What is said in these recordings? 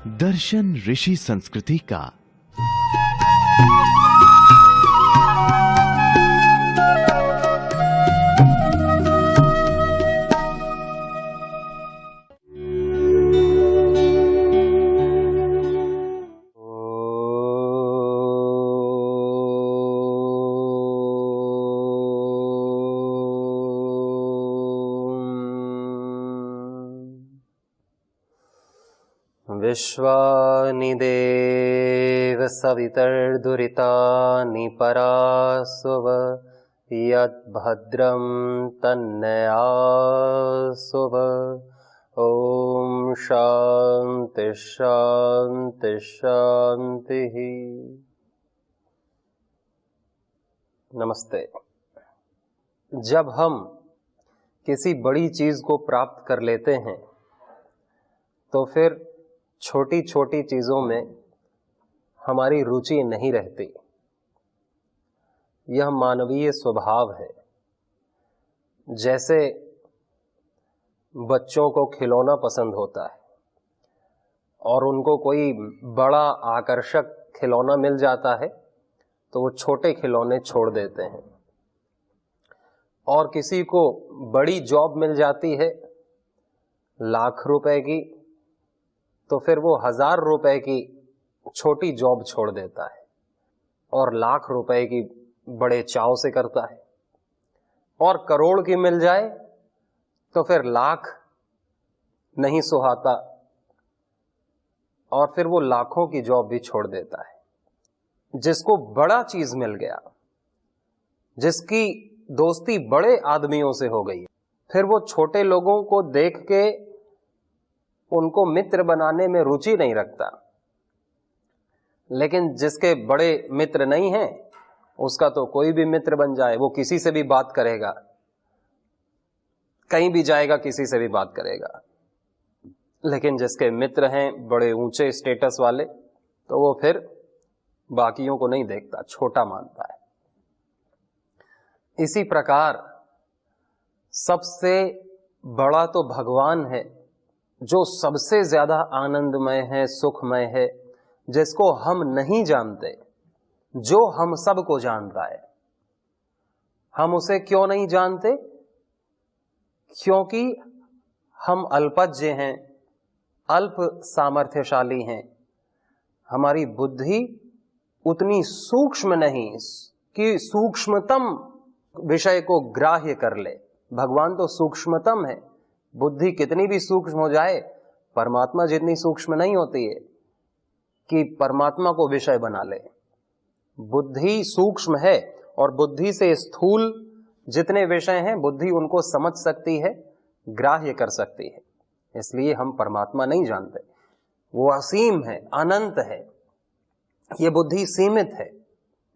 दर्शन ऋषि संस्कृति का। विश्वानि देव सवितर्दुरितानि परासुव यद्भद्रं तन्नयासुव। ॐ शान्ति शान्ति शान्तिः। नमस्ते। जब हम किसी बड़ी चीज को प्राप्त कर लेते हैं तो फिर छोटी छोटी चीजों में हमारी रुचि नहीं रहती। यह मानवीय स्वभाव है। जैसे बच्चों को खिलौना पसंद होता है और उनको कोई बड़ा आकर्षक खिलौना मिल जाता है तो वो छोटे खिलौने छोड़ देते हैं, और किसी को बड़ी जॉब मिल जाती है लाख रुपए की तो फिर वो 1000 रुपए की छोटी जॉब छोड़ देता है और लाख रुपए की बड़े चाव से करता है। और करोड़ की मिल जाए तो फिर लाख नहीं सुहाता और फिर वो लाखों की जॉब भी छोड़ देता है। जिसको बड़ा चीज मिल गया, जिसकी दोस्ती बड़े आदमियों से हो गई, फिर वो छोटे लोगों को देख के उनको मित्र बनाने में रुचि नहीं रखता। लेकिन जिसके बड़े मित्र नहीं हैं उसका तो कोई भी मित्र बन जाए, वो किसी से भी बात करेगा, कहीं भी जाएगा किसी से भी बात करेगा। लेकिन जिसके मित्र हैं बड़े ऊंचे स्टेटस वाले तो वो फिर बाकियों को नहीं देखता, छोटा मानता है। इसी प्रकार सबसे बड़ा तो भगवान है, जो सबसे ज्यादा आनंदमय है, सुखमय है, जिसको हम नहीं जानते, जो हम सबको जान रहा है। हम उसे क्यों नहीं जानते? क्योंकि हम अल्पज्ञ हैं, अल्प सामर्थ्यशाली हैं। हमारी बुद्धि उतनी सूक्ष्म नहीं कि सूक्ष्मतम विषय को ग्राह्य कर ले। भगवान तो सूक्ष्मतम है। बुद्धि कितनी भी सूक्ष्म हो जाए, परमात्मा जितनी सूक्ष्म नहीं होती है कि परमात्मा को विषय बना ले। बुद्धि सूक्ष्म है और बुद्धि से स्थूल जितने विषय हैं बुद्धि उनको समझ सकती है, ग्राह्य कर सकती है। इसलिए हम परमात्मा नहीं जानते। वो असीम है, अनंत है। ये बुद्धि सीमित है,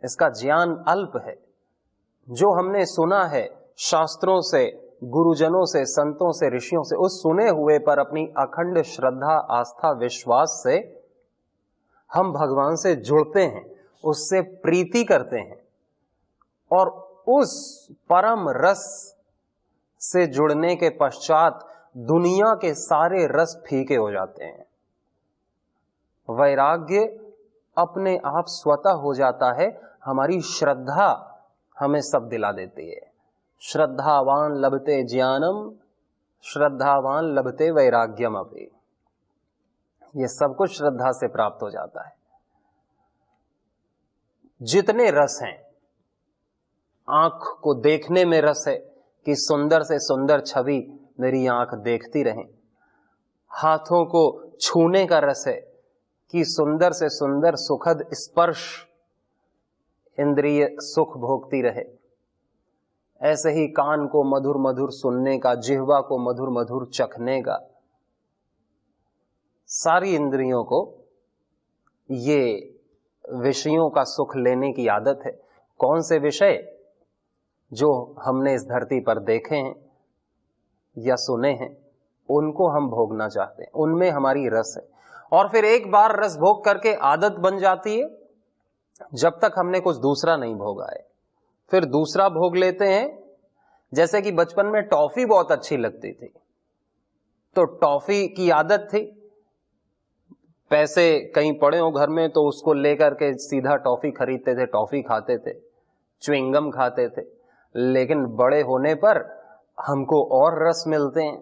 इसका ज्ञान अल्प है। जो हमने सुना है शास्त्रों से, गुरुजनों से, संतों से, ऋषियों से, उस सुने हुए पर अपनी अखंड श्रद्धा, आस्था, विश्वास से हम भगवान से जुड़ते हैं, उससे प्रीति करते हैं और उस परम रस से जुड़ने के पश्चात दुनिया के सारे रस फीके हो जाते हैं। वैराग्य अपने आप स्वतः हो जाता है। हमारी श्रद्धा हमें सब दिला देती है। श्रद्धावान लभते ज्ञानम, श्रद्धावान लभते वैराग्यम अपि। ये सब कुछ श्रद्धा से प्राप्त हो जाता है। जितने रस हैं, आंख को देखने में रस है कि सुंदर से सुंदर छवि मेरी आंख देखती रहे। हाथों को छूने का रस है कि सुंदर से सुंदर सुखद स्पर्श इंद्रिय सुख भोगती रहे। ऐसे ही कान को मधुर मधुर सुनने का, जिह्वा को मधुर मधुर चखने का, सारी इंद्रियों को ये विषयों का सुख लेने की आदत है। कौन से विषय? जो हमने इस धरती पर देखे हैं या सुने हैं, उनको हम भोगना चाहते हैं, उनमें हमारी रस है। और फिर एक बार रस भोग करके आदत बन जाती है, जब तक हमने कुछ दूसरा नहीं भोगा है। फिर दूसरा भोग लेते हैं। जैसे कि बचपन में टॉफी बहुत अच्छी लगती थी तो टॉफी की आदत थी, पैसे कहीं पड़े हो घर में तो उसको लेकर के सीधा टॉफी खरीदते थे, टॉफी खाते थे, च्युइंगम खाते थे। लेकिन बड़े होने पर हमको और रस मिलते हैं,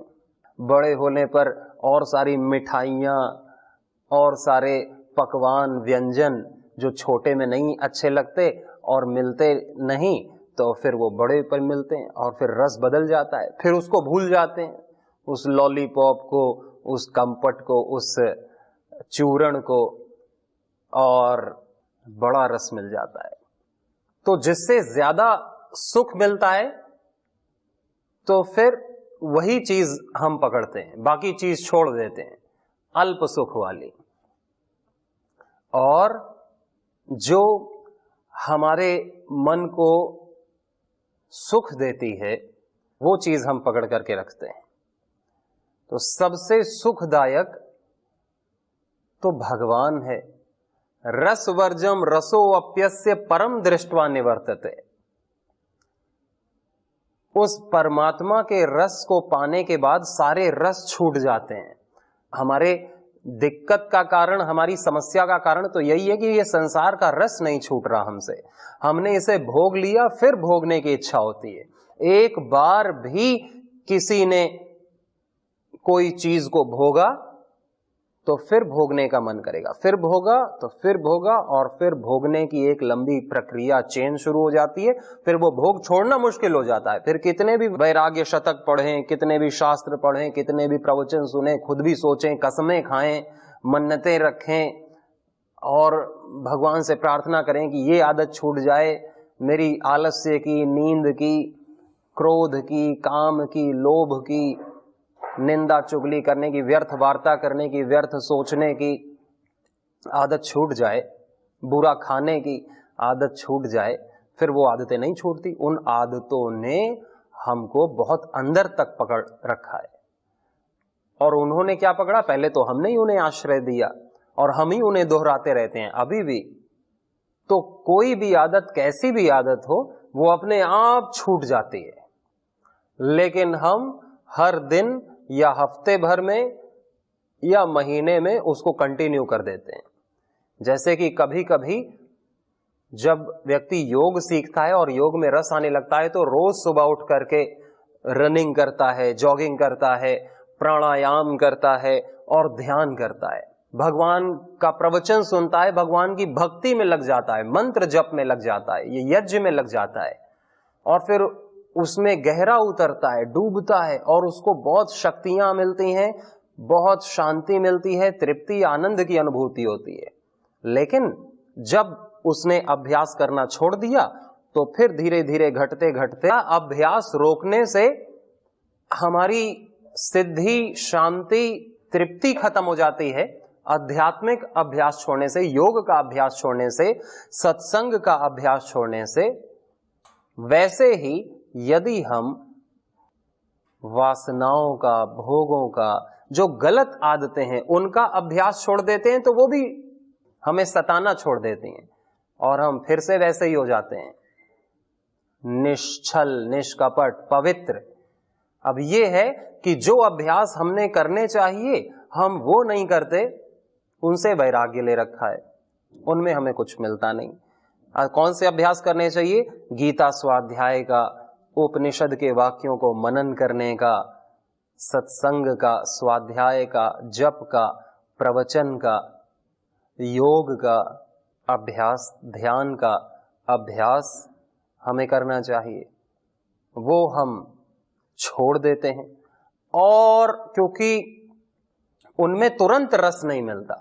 बड़े होने पर और सारी मिठाइयाँ और सारे पकवान व्यंजन जो छोटे में नहीं अच्छे लगते और मिलते नहीं, तो फिर वो बड़े पर मिलते हैं और फिर रस बदल जाता है, फिर उसको भूल जाते हैं, उस लॉलीपॉप को, उस कंपट को, उस चूरण को, और बड़ा रस मिल जाता है। तो जिससे ज्यादा सुख मिलता है तो फिर वही चीज हम पकड़ते हैं, बाकी चीज छोड़ देते हैं, अल्प सुख वाली। और जो हमारे मन को सुख देती है वो चीज हम पकड़ करके रखते हैं। तो सबसे सुखदायक तो भगवान है। रसवर्जम रसोऽप्यस्य परम दृष्ट्वा निवर्तते। उस परमात्मा के रस को पाने के बाद सारे रस छूट जाते हैं। हमारे दिक्कत का कारण, हमारी समस्या का कारण तो यही है कि ये संसार का रस नहीं छूट रहा हमसे। हमने इसे भोग लिया, फिर भोगने की इच्छा होती है। एक बार भी किसी ने कोई चीज को भोगा तो फिर भोगने का मन करेगा, फिर भोगा तो फिर भोगा, और फिर भोगने की एक लंबी प्रक्रिया, चेन शुरू हो जाती है। फिर वो भोग छोड़ना मुश्किल हो जाता है। फिर कितने भी वैराग्य शतक पढ़ें, कितने भी शास्त्र पढ़ें, कितने भी प्रवचन सुने, खुद भी सोचें, कसमें खाएं, मन्नतें रखें और भगवान से प्रार्थना करें कि ये आदत छूट जाए, मेरी आलस्य की, नींद की, क्रोध की, काम की, लोभ की, निंदा चुगली करने की, व्यर्थ वार्ता करने की, व्यर्थ सोचने की आदत छूट जाए, बुरा खाने की आदत छूट जाए। फिर वो आदतें नहीं छूटती। उन आदतों ने हमको बहुत अंदर तक पकड़ रखा है। और उन्होंने क्या पकड़ा? पहले तो हमने ही उन्हें आश्रय दिया और हम ही उन्हें दोहराते रहते हैं अभी भी। तो कोई भी आदत, कैसी भी आदत हो, वो अपने आप छूट जाती है। लेकिन हम हर दिन या हफ्ते भर में या महीने में उसको कंटिन्यू कर देते हैं। जैसे कि कभी कभी जब व्यक्ति योग सीखता है और योग में रस आने लगता है तो रोज सुबह उठ करके रनिंग करता है, जॉगिंग करता है, प्राणायाम करता है और ध्यान करता है, भगवान का प्रवचन सुनता है, भगवान की भक्ति में लग जाता है, मंत्र जप में लग जाता है, ये यज्ञ में लग जाता है, और फिर उसमें गहरा उतरता है, डूबता है, और उसको बहुत शक्तियां मिलती हैं, बहुत शांति मिलती है, तृप्ति, आनंद की अनुभूति होती है। लेकिन जब उसने अभ्यास करना छोड़ दिया तो फिर धीरे धीरे घटते घटते अभ्यास रोकने से हमारी सिद्धि, शांति, तृप्ति खत्म हो जाती है। आध्यात्मिक अभ्यास छोड़ने से, योग का अभ्यास छोड़ने से, सत्संग का अभ्यास छोड़ने से। वैसे ही यदि हम वासनाओं का, भोगों का, जो गलत आदतें हैं, उनका अभ्यास छोड़ देते हैं तो वो भी हमें सताना छोड़ देती हैं और हम फिर से वैसे ही हो जाते हैं, निश्चल, निष्कपट, पवित्र। अब ये है कि जो अभ्यास हमने करने चाहिए हम वो नहीं करते, उनसे वैराग्य ले रखा है, उनमें हमें कुछ मिलता नहीं। कौन से अभ्यास करने चाहिए? गीता स्वाध्याय का, उपनिषद के वाक्यों को मनन करने का, सत्संग का, स्वाध्याय का, जप का, प्रवचन का, योग का अभ्यास, ध्यान का अभ्यास हमें करना चाहिए। वो हम छोड़ देते हैं, और क्योंकि उनमें तुरंत रस नहीं मिलता,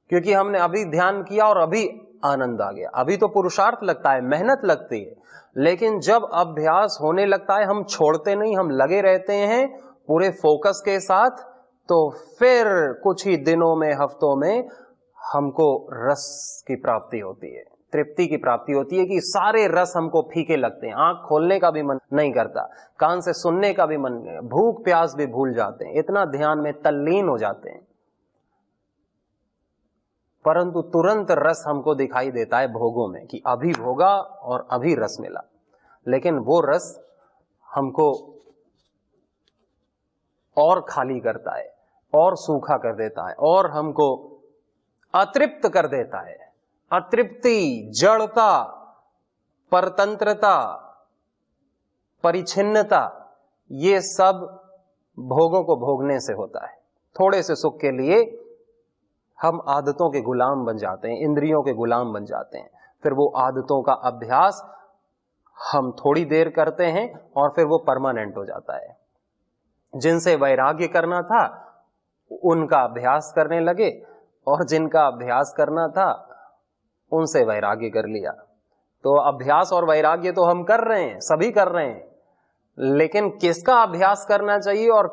क्योंकि हमने अभी ध्यान किया और अभी आनंद आ गया, अभी तो पुरुषार्थ लगता है, मेहनत लगती है। लेकिन जब अभ्यास होने लगता है, हम छोड़ते नहीं, हम लगे रहते हैं पूरे फोकस के साथ, तो फिर कुछ ही दिनों में, हफ्तों में हमको रस की प्राप्ति होती है, तृप्ति की प्राप्ति होती है कि सारे रस हमको फीके लगते हैं। आंख खोलने का भी मन नहीं करता, कान से सुनने का भी मन नहीं, भूख प्यास भी भूल जाते हैं, इतना ध्यान में तल्लीन हो जाते हैं। परंतु तुरंत रस हमको दिखाई देता है भोगों में कि अभी भोगा और अभी रस मिला, लेकिन वो रस हमको और खाली करता है और सूखा कर देता है और हमको अतृप्त कर देता है। अतृप्ति, जड़ता, परतंत्रता, परिच्छिन्नता, ये सब भोगों को भोगने से होता है। थोड़े से सुख के लिए हम आदतों के गुलाम बन जाते हैं, इंद्रियों के गुलाम बन जाते हैं। फिर वो आदतों का अभ्यास हम थोड़ी देर करते हैं और फिर वो परमानेंट हो जाता है। जिनसे वैराग्य करना था उनका अभ्यास करने लगे, और जिनका अभ्यास करना था उनसे वैराग्य कर लिया। तो अभ्यास और वैराग्य तो हम कर रहे हैं, सभी कर रहे हैं, लेकिन किसका अभ्यास करना चाहिए और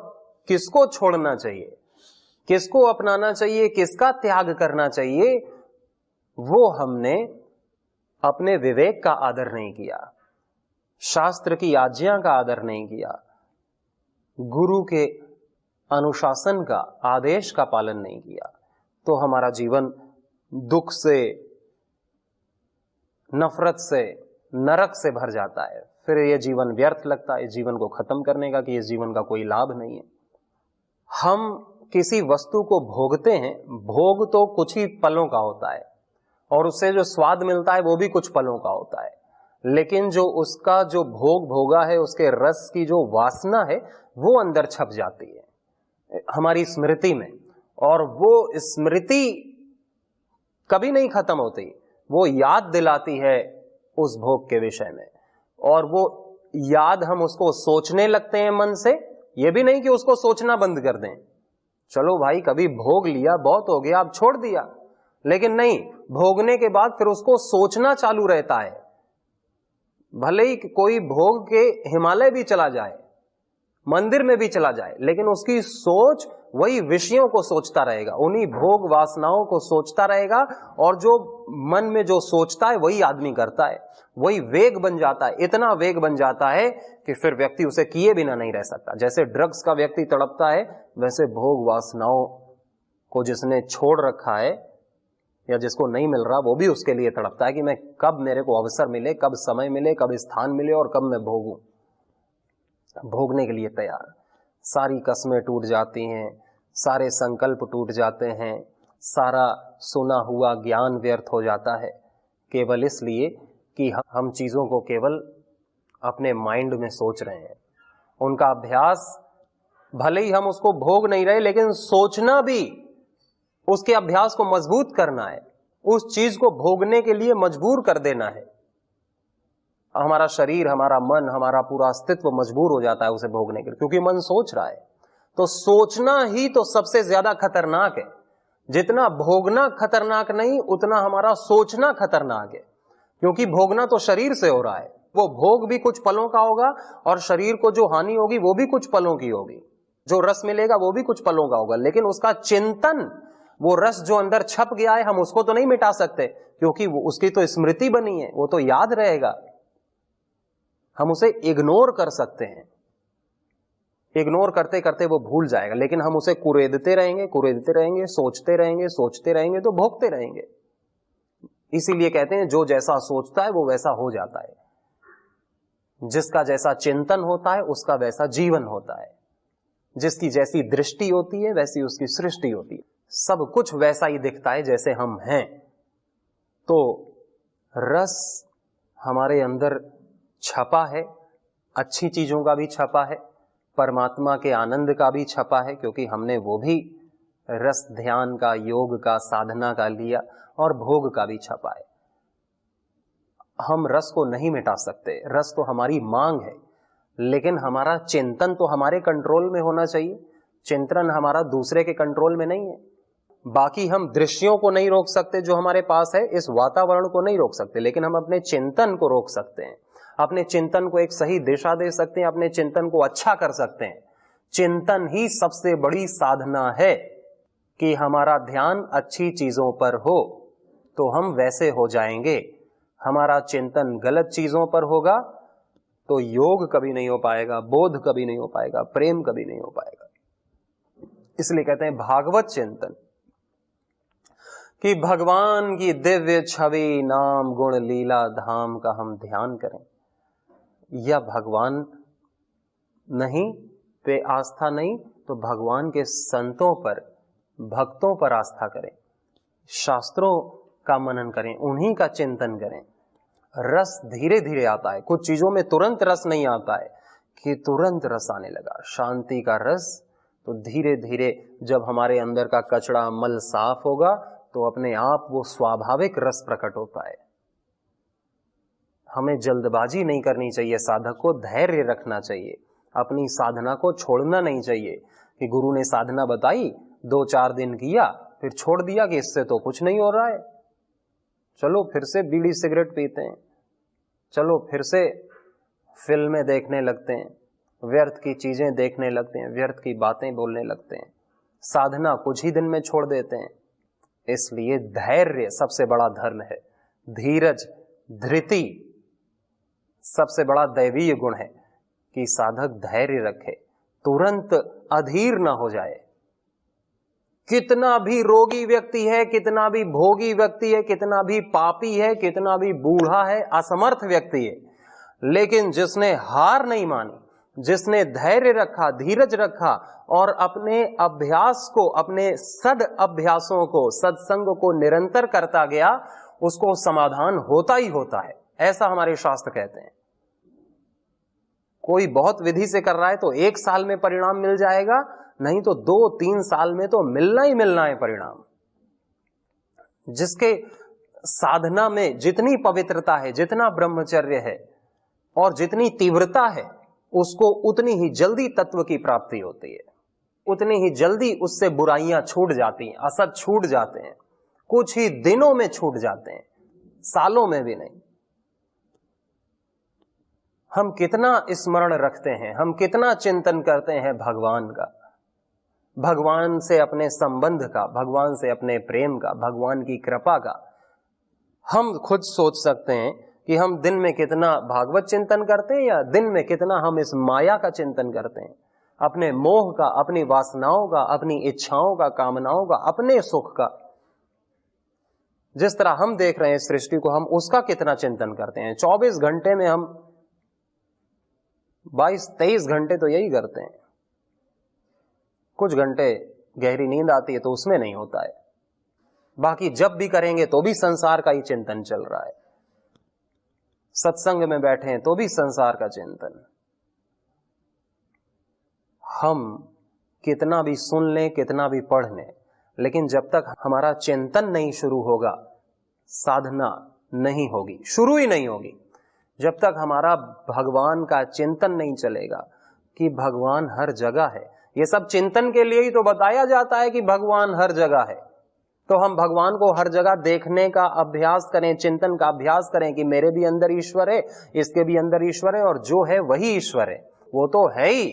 किसको छोड़ना चाहिए, किसको अपनाना चाहिए, किसका त्याग करना चाहिए, वो हमने अपने विवेक का आदर नहीं किया, शास्त्र की आज्ञा का आदर नहीं किया, गुरु के अनुशासन का, आदेश का पालन नहीं किया। तो हमारा जीवन दुख से, नफरत से, नरक से भर जाता है। फिर ये जीवन व्यर्थ लगता है, इस जीवन को खत्म करने का, कि इस जीवन का कोई लाभ नहीं है। हम किसी वस्तु को भोगते हैं, भोग तो कुछ ही पलों का होता है, और उससे जो स्वाद मिलता है वो भी कुछ पलों का होता है, लेकिन जो उसका जो भोग भोगा है, उसके रस की जो वासना है, वो अंदर छप जाती है हमारी स्मृति में, और वो स्मृति कभी नहीं खत्म होती। वो याद दिलाती है उस भोग के विषय में, और वो याद हम उसको सोचने लगते हैं मन से। ये भी नहीं कि उसको सोचना बंद कर दें, चलो भाई कभी भोग लिया, बहुत हो गया, अब छोड़ दिया, लेकिन नहीं, भोगने के बाद फिर उसको सोचना चालू रहता है। भले ही कोई भोग के हिमालय भी चला जाए, मंदिर में भी चला जाए, लेकिन उसकी सोच वही विषयों को सोचता रहेगा, उन्हीं भोग वासनाओं को सोचता रहेगा, और जो मन में जो सोचता है वही आदमी करता है, वही वेग बन जाता है। इतना वेग बन जाता है कि फिर व्यक्ति उसे किए बिना नहीं रह सकता। जैसे ड्रग्स का व्यक्ति तड़पता है, वैसे भोग वासनाओं को जिसने छोड़ रखा है या जिसको नहीं मिल रहा, वो भी उसके लिए तड़पता है कि मैं कब मेरे को अवसर मिले, कब समय मिले, कब स्थान मिले और कब मैं भोगूं। भोगने के लिए तैयार। सारी कस्में टूट जाती हैं, सारे संकल्प टूट जाते हैं, सारा सुना हुआ ज्ञान व्यर्थ हो जाता है, केवल इसलिए कि हम चीजों को केवल अपने माइंड में सोच रहे हैं। उनका अभ्यास, भले ही हम उसको भोग नहीं रहे, लेकिन सोचना भी, उसके अभ्यास को मजबूत करना है, उस चीज को भोगने के लिए मजबूर कर देना है। हमारा शरीर, हमारा मन, हमारा पूरा अस्तित्व मजबूर हो जाता है उसे भोगने के लिए, क्योंकि मन सोच रहा है। तो सोचना ही तो सबसे ज्यादा खतरनाक है। जितना भोगना खतरनाक नहीं, उतना हमारा सोचना खतरनाक है, क्योंकि भोगना तो शरीर से हो रहा है। वो भोग भी कुछ पलों का होगा, और शरीर को जो हानि होगी वो भी कुछ पलों की होगी, जो रस मिलेगा वो भी कुछ पलों का होगा, लेकिन उसका चिंतन, वो रस जो अंदर छप गया है, हम उसको तो नहीं मिटा सकते, क्योंकि वो उसकी तो स्मृति बनी है, वो तो याद रहेगा। हम उसे इग्नोर कर सकते हैं, इग्नोर करते करते वो भूल जाएगा, लेकिन हम उसे कुरेदते रहेंगे, कुरेदते रहेंगे, सोचते रहेंगे, सोचते रहेंगे, तो भोगते रहेंगे। इसीलिए कहते हैं जो जैसा सोचता है वो वैसा हो जाता है, जिसका जैसा चिंतन होता है उसका वैसा जीवन होता है, जिसकी जैसी दृष्टि होती है वैसी उसकी सृष्टि होती है। सब कुछ वैसा ही दिखता है जैसे हम हैं। तो रस हमारे अंदर छपा है, अच्छी चीजों का भी छपा है, परमात्मा के आनंद का भी छपा है, क्योंकि हमने वो भी रस ध्यान का, योग का, साधना का लिया, और भोग का भी छपा है। हम रस को नहीं मिटा सकते, रस तो हमारी मांग है, लेकिन हमारा चिंतन तो हमारे कंट्रोल में होना चाहिए। चिंतन हमारा दूसरे के कंट्रोल में नहीं है। बाकी हम दृश्यों को नहीं रोक सकते जो हमारे पास है, इस वातावरण को नहीं रोक सकते, लेकिन हम अपने चिंतन को रोक सकते हैं, अपने चिंतन को एक सही दिशा दे सकते हैं, अपने चिंतन को अच्छा कर सकते हैं। चिंतन ही सबसे बड़ी साधना है कि हमारा ध्यान अच्छी चीजों पर हो, तो हम वैसे हो जाएंगे। हमारा चिंतन गलत चीजों पर होगा तो योग कभी नहीं हो पाएगा, बोध कभी नहीं हो पाएगा, प्रेम कभी नहीं हो पाएगा। इसलिए कहते हैं भागवत चिंतन, कि भगवान की दिव्य छवि, नाम, गुण, लीला, धाम का हम ध्यान करें, या भगवान नहीं पे आस्था नहीं तो भगवान के संतों पर, भक्तों पर आस्था करें। शास्त्रों का मनन करें, उन्हीं का चिंतन करें। रस धीरे धीरे आता है, कुछ चीजों में तुरंत रस नहीं आता है कि तुरंत रस आने लगा। शांति का रस तो धीरे धीरे जब हमारे अंदर का कचरा मल साफ होगा तो अपने आप वो स्वाभाविक रस प्रकट होता है। हमें जल्दबाजी नहीं करनी चाहिए, साधक को धैर्य रखना चाहिए, अपनी साधना को छोड़ना नहीं चाहिए कि गुरु ने साधना बताई, 2-4 दिन किया फिर छोड़ दिया कि इससे तो कुछ नहीं हो रहा है, चलो फिर से बीड़ी सिगरेट पीते हैं, चलो फिर से फिल्में देखने लगते हैं, व्यर्थ की चीजें देखने लगते हैं, व्यर्थ की बातें बोलने लगते हैं, साधना कुछ ही दिन में छोड़ देते हैं। इसलिए धैर्य सबसे बड़ा धर्म है, धीरज धृति सबसे बड़ा दैवीय गुण है कि साधक धैर्य रखे, तुरंत अधीर ना हो जाए। कितना भी रोगी व्यक्ति है, कितना भी भोगी व्यक्ति है, कितना भी पापी है, कितना भी बूढ़ा है, असमर्थ व्यक्ति है, लेकिन जिसने हार नहीं मानी, जिसने धैर्य रखा, धीरज रखा और अपने अभ्यास को, अपने सद अभ्यासों को, सत्संग को निरंतर करता गया, उसको समाधान होता ही होता है, ऐसा हमारे शास्त्र कहते हैं। कोई बहुत विधि से कर रहा है तो 1 साल में परिणाम मिल जाएगा, नहीं तो 2-3 साल में तो मिलना ही मिलना है परिणाम। जिसके साधना में जितनी पवित्रता है, जितना ब्रह्मचर्य है और जितनी तीव्रता है, उसको उतनी ही जल्दी तत्व की प्राप्ति होती है, उतनी ही जल्दी उससे बुराइयां छूट जाती हैं, असत छूट जाते हैं, कुछ ही दिनों में छूट जाते हैं, सालों में भी नहीं। हम कितना स्मरण रखते हैं, हम कितना चिंतन करते हैं भगवान का, भगवान से अपने संबंध का, भगवान से अपने प्रेम का, भगवान की कृपा का। हम खुद सोच सकते हैं कि हम दिन में कितना भागवत चिंतन करते हैं या दिन में कितना हम इस माया का चिंतन करते हैं, अपने मोह का, अपनी वासनाओं का, अपनी इच्छाओं का, कामनाओं का, अपने सुख का। जिस तरह हम देख रहे हैं सृष्टि को, हम उसका कितना चिंतन करते हैं। 24 घंटे में हम 22-23 घंटे तो यही करते हैं। कुछ घंटे गहरी नींद आती है तो उसमें नहीं होता है, बाकी जब भी करेंगे तो भी संसार का ही चिंतन चल रहा है। सत्संग में बैठे हैं तो भी संसार का चिंतन। हम कितना भी सुन लें, कितना भी पढ़ लें, लेकिन जब तक हमारा चिंतन नहीं शुरू होगा, साधना नहीं होगी, शुरू ही नहीं होगी। जब तक हमारा भगवान का चिंतन नहीं चलेगा कि भगवान हर जगह है। ये सब चिंतन के लिए ही तो बताया जाता है कि भगवान हर जगह है, तो हम भगवान को हर जगह देखने का अभ्यास करें, चिंतन का अभ्यास करें कि मेरे भी अंदर ईश्वर है, इसके भी अंदर ईश्वर है, और जो है वही ईश्वर है, वो तो है ही।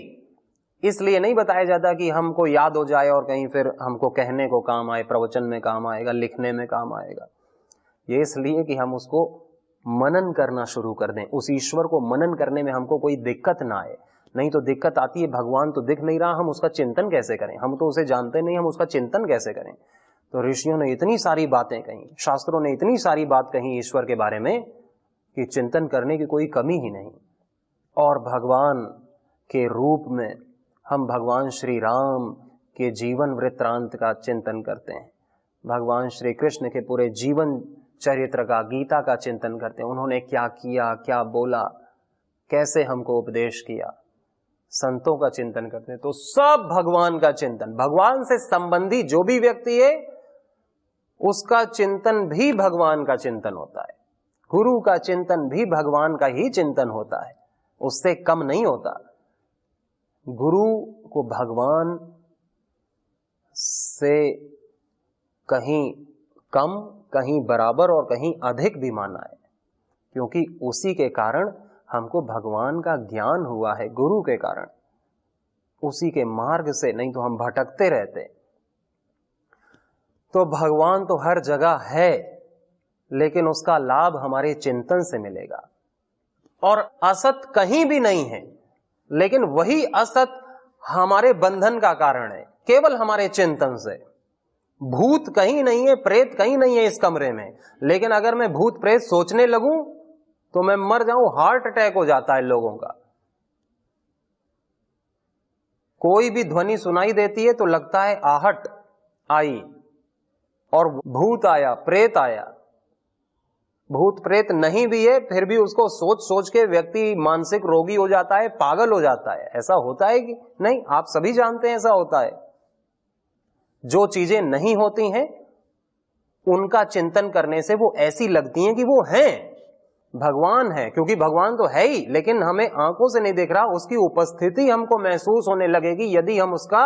इसलिए नहीं बताया जाता कि हमको याद हो जाए और कहीं फिर हमको कहने को काम आए, प्रवचन में काम आएगा, लिखने में काम आएगा। ये इसलिए कि हम उसको मनन करना शुरू कर दें, उस ईश्वर को मनन करने में हमको कोई दिक्कत ना आए। नहीं तो दिक्कत आती है, भगवान तो दिख नहीं रहा, हम उसका चिंतन कैसे करें, हम तो उसे जानते नहीं, हम उसका चिंतन कैसे करें। तो ऋषियों ने इतनी सारी बातें कही, शास्त्रों ने इतनी सारी बात कही ईश्वर के बारे में कि चिंतन करने की कोई कमी ही नहीं। और भगवान के रूप में हम भगवान श्री राम के जीवन वृत्तांत का चिंतन करते हैं, भगवान श्री कृष्ण के पूरे जीवन चरित्र का, गीता का चिंतन करते हैं। उन्होंने क्या किया, क्या बोला, कैसे हमको उपदेश किया, संतों का चिंतन करते हैं। तो सब भगवान का चिंतन, भगवान से संबंधी जो भी व्यक्ति है उसका चिंतन भी भगवान का चिंतन होता है, गुरु का चिंतन भी भगवान का ही चिंतन होता है, उससे कम नहीं होता। गुरु को भगवान से कहीं कम, कहीं बराबर और कहीं अधिक भी माना है, क्योंकि उसी के कारण हमको भगवान का ज्ञान हुआ है, गुरु के कारण, उसी के मार्ग से, नहीं तो हम भटकते रहते। तो भगवान तो हर जगह है, लेकिन उसका लाभ हमारे चिंतन से मिलेगा। और असत कहीं भी नहीं है, लेकिन वही असत हमारे बंधन का कारण है, केवल हमारे चिंतन से। भूत कहीं नहीं है, प्रेत कहीं नहीं है इस कमरे में, लेकिन अगर मैं भूत प्रेत सोचने लगूं तो मैं मर जाऊं, हार्ट अटैक हो जाता है लोगों का। कोई भी ध्वनि सुनाई देती है तो लगता है आहट आई, और भूत आया, प्रेत आया। भूत प्रेत नहीं भी है फिर भी उसको सोच सोच के व्यक्ति मानसिक रोगी हो जाता है, पागल हो जाता है। ऐसा होता है कि नहीं? आप सभी जानते हैं ऐसा होता है। जो चीजें नहीं होती हैं उनका चिंतन करने से वो ऐसी लगती हैं कि वो हैं, भगवान है, क्योंकि भगवान तो है ही, लेकिन हमें आंखों से नहीं दिख रहा। उसकी उपस्थिति हमको महसूस होने लगेगी यदि हम उसका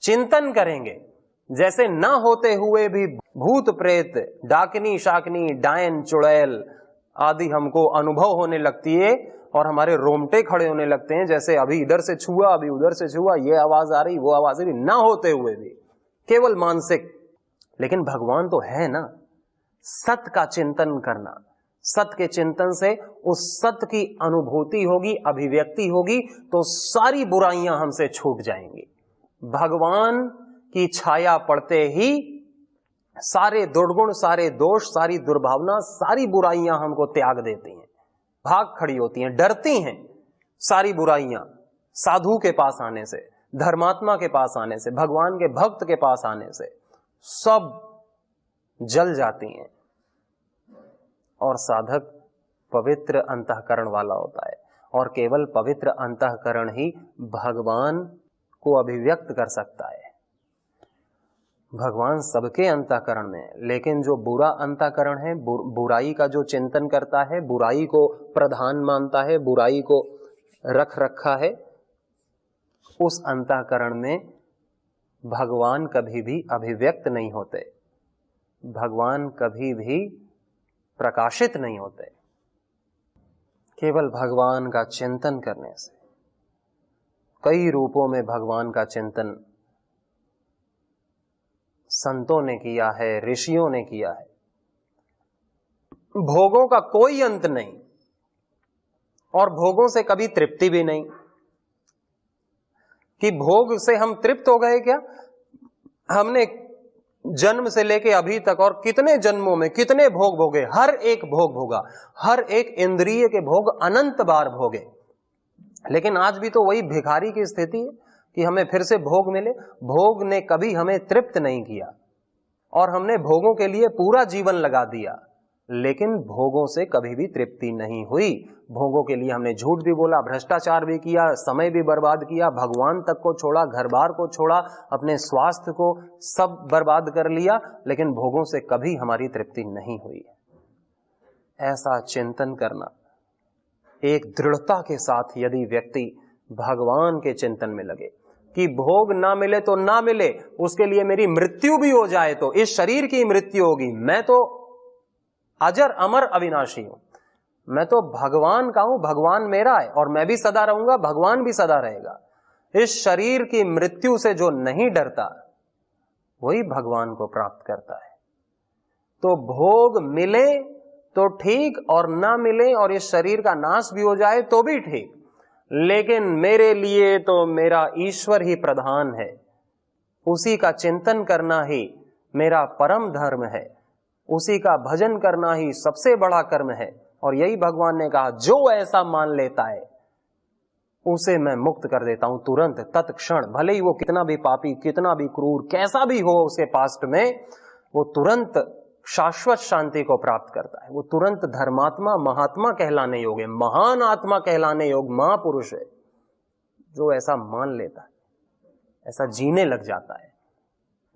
चिंतन करेंगे। जैसे ना होते हुए भी भूत प्रेत, डाकनी शाकनी, डायन चुड़ैल आदि हमको अनुभव होने लगती है और हमारे रोमटे खड़े होने लगते हैं, जैसे अभी इधर से छुआ, अभी उधर से छुआ, ये आवाज आ रही, वो आवाज आ रही, ना होते हुए भी, केवल मानसिक। लेकिन भगवान तो है ना। सत्य का चिंतन करना, सत्य के चिंतन से उस सत्य की अनुभूति होगी, अभिव्यक्ति होगी, तो सारी बुराइयां हमसे छूट जाएंगी। भगवान की छाया पड़ते ही सारे दुर्गुण, सारे दोष, सारी दुर्भावना, सारी बुराइयां हमको त्याग देती हैं, भाग खड़ी होती हैं, डरती हैं। सारी बुराइयां साधु के पास आने से, धर्मात्मा के पास आने से, भगवान के भक्त के पास आने से सब जल जाती हैं और साधक पवित्र अंतःकरण वाला होता है। और केवल पवित्र अंतःकरण ही भगवान को अभिव्यक्त कर सकता है। भगवान सबके अंतःकरण में है, लेकिन जो बुरा अंतःकरण है, बुराई का जो चिंतन करता है, बुराई को प्रधान मानता है, बुराई को रख रखा है, उस अंतःकरण में भगवान कभी भी अभिव्यक्त नहीं होते, भगवान कभी भी प्रकाशित नहीं होते। केवल भगवान का चिंतन करने से, कई रूपों में भगवान का चिंतन संतों ने किया है, ऋषियों ने किया है। भोगों का कोई अंत नहीं और भोगों से कभी तृप्ति भी नहीं कि भोग से हम तृप्त हो गए। क्या हमने जन्म से लेके अभी तक और कितने जन्मों में कितने भोग भोगे, हर एक भोग भोगा, हर एक इंद्रिय के भोग अनंत बार भोगे, लेकिन आज भी तो वही भिखारी की स्थिति है कि हमें फिर से भोग मिले। भोग ने कभी हमें तृप्त नहीं किया और हमने भोगों के लिए पूरा जीवन लगा दिया, लेकिन भोगों से कभी भी तृप्ति नहीं हुई। भोगों के लिए हमने झूठ भी बोला, भ्रष्टाचार भी किया, समय भी बर्बाद किया, भगवान तक को छोड़ा, घर बार को छोड़ा, अपने स्वास्थ्य को सब बर्बाद कर लिया, लेकिन भोगों से कभी हमारी तृप्ति नहीं हुई। ऐसा चिंतन करना, एक दृढ़ता के साथ यदि व्यक्ति भगवान के चिंतन में लगे कि भोग ना मिले तो ना मिले, उसके लिए मेरी मृत्यु भी हो जाए तो इस शरीर की मृत्यु होगी, मैं तो अजर अमर अविनाशी हूं, मैं तो भगवान का हूं, भगवान मेरा है और मैं भी सदा रहूंगा, भगवान भी सदा रहेगा। इस शरीर की मृत्यु से जो नहीं डरता वही भगवान को प्राप्त करता है। तो भोग मिले तो ठीक और ना मिले और इस शरीर का नाश भी हो जाए तो भी ठीक, लेकिन मेरे लिए तो मेरा ईश्वर ही प्रधान है, उसी का चिंतन करना ही मेरा परम धर्म है, उसी का भजन करना ही सबसे बड़ा कर्म है। और यही भगवान ने कहा, जो ऐसा मान लेता है उसे मैं मुक्त कर देता हूं तुरंत, तत्क्षण, भले ही वो कितना भी पापी, कितना भी क्रूर, कैसा भी हो उसके पास्ट में, वो तुरंत शाश्वत शांति को प्राप्त करता है। वो तुरंत धर्मात्मा, महात्मा कहलाने योग्य, महान आत्मा कहलाने योग्य महापुरुष है जो ऐसा मान लेता है, ऐसा जीने लग जाता है।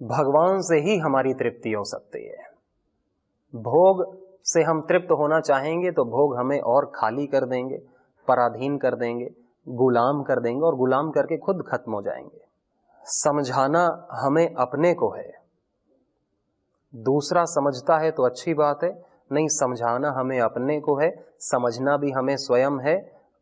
भगवान से ही हमारी तृप्ति हो सकती है। भोग से हम तृप्त होना चाहेंगे तो भोग हमें और खाली कर देंगे, पराधीन कर देंगे, गुलाम कर देंगे और गुलाम करके खुद खत्म हो जाएंगे। समझाना हमें अपने को है, दूसरा समझता है तो अच्छी बात है, नहीं, समझाना हमें अपने को है, समझना भी हमें स्वयं है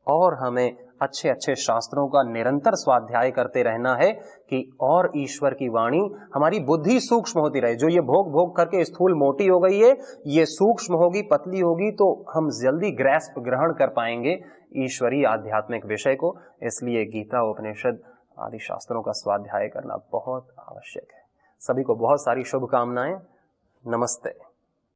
और हमें अच्छे अच्छे शास्त्रों का निरंतर स्वाध्याय करते रहना है कि और ईश्वर की वाणी, हमारी बुद्धि सूक्ष्म होती रहे। जो ये भोग भोग करके स्थूल मोटी हो गई है, ये सूक्ष्म होगी, पतली होगी, तो हम जल्दी ग्रैस्प ग्रहण कर पाएंगे ईश्वरीय आध्यात्मिक विषय को। इसलिए गीता, उपनिषद आदि शास्त्रों का स्वाध्याय करना बहुत आवश्यक है। सभी को बहुत सारी शुभकामनाएं। नमस्ते।